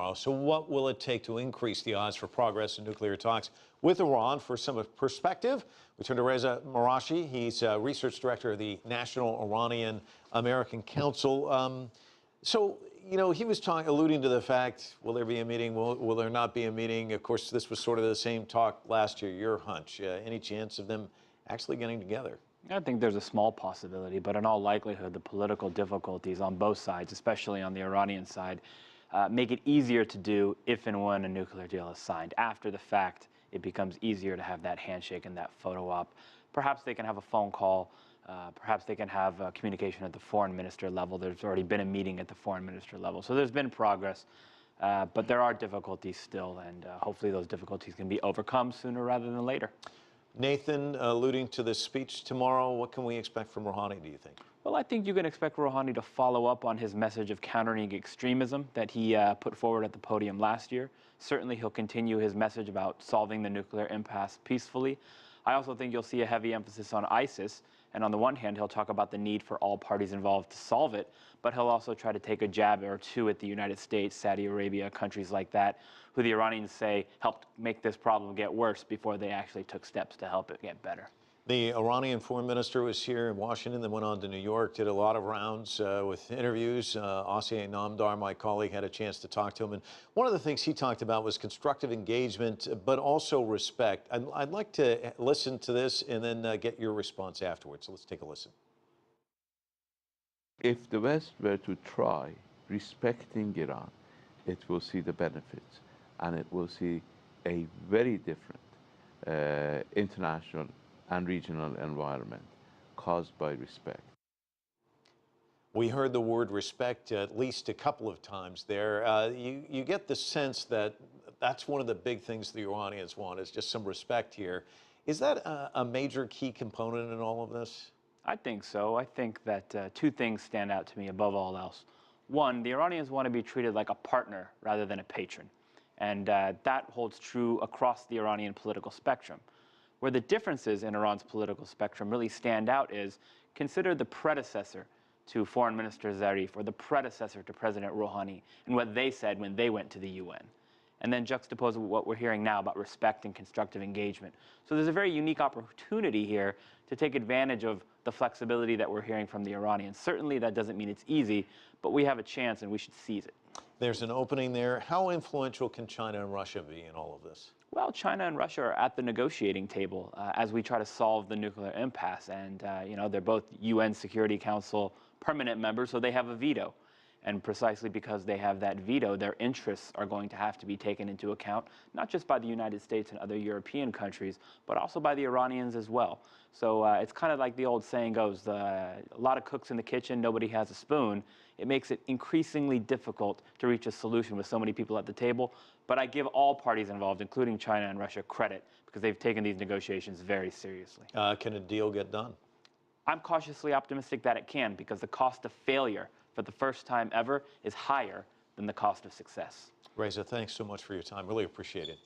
tomorrow. So what will it take to increase the odds for progress in nuclear talks with Iran? For some perspective, we turn to Reza Marashi. He's research director of the National Iranian American Council. He was alluding to the fact, will there be a meeting? Will there not be a meeting? Of course, this was sort of the same talk last year. Your hunch, any chance of them actually getting together? I think there's a small possibility, but in all likelihood, the political difficulties on both sides, especially on the Iranian side, make it easier to do if and when a nuclear deal is signed. After the fact, it becomes easier to have that handshake and that photo op. Perhaps they can have a phone call. Perhaps they can have communication at the foreign minister level. There's already been a meeting at the foreign minister level. So there's been progress, but there are difficulties still, and hopefully those difficulties can be overcome sooner rather than later. Nathan, alluding to the speech tomorrow, what can we expect from Rouhani, do you think? Well, I think you can expect Rouhani to follow up on his message of countering extremism that he put forward at the podium last year. Certainly, he'll continue his message about solving the nuclear impasse peacefully. I also think you'll see a heavy emphasis on ISIS. And on the one hand, he'll talk about the need for all parties involved to solve it, but he'll also try to take a jab or two at the United States, Saudi Arabia, countries like that, who the Iranians say helped make this problem get worse before they actually took steps to help it get better. The Iranian foreign minister was here in Washington, then went on to New York, did a lot of rounds with interviews. Asier Namdar, my colleague, had a chance to talk to him. And one of the things he talked about was constructive engagement, but also respect. I'd like to listen to this and then get your response afterwards. So let's take a listen. If the West were to try respecting Iran, it will see the benefits, and it will see a very different international and regional environment caused by respect. We heard the word respect at least a couple of times there. You get the sense that that's one of the big things the Iranians want, is just some respect here. Is that a major key component in all of this? I think so. I think that two things stand out to me above all else. One, the Iranians want to be treated like a partner rather than a patron. And that holds true across the Iranian political spectrum. Where the differences in Iran's political spectrum really stand out is, consider the predecessor to Foreign Minister Zarif or the predecessor to President Rouhani and what they said when they went to the UN. And then juxtapose what we're hearing now about respect and constructive engagement. So there's a very unique opportunity here to take advantage of the flexibility that we're hearing from the Iranians. Certainly that doesn't mean it's easy, but we have a chance and we should seize it. There's an opening there. How influential can China and Russia be in all of this? Well, China and Russia are at the negotiating table as we try to solve the nuclear impasse. And, they're both UN Security Council permanent members, so they have a veto. And precisely because they have that veto, their interests are going to have to be taken into account, not just by the United States and other European countries, but also by the Iranians as well. So it's kind of like the old saying goes, a lot of cooks in the kitchen, nobody has a spoon. It makes it increasingly difficult to reach a solution with so many people at the table. But I give all parties involved, including China and Russia, credit because they've taken these negotiations very seriously. Can a deal get done? I'm cautiously optimistic that it can, because the cost of failure for the first time ever is higher than the cost of success. Reza, thanks so much for your time. Really appreciate it.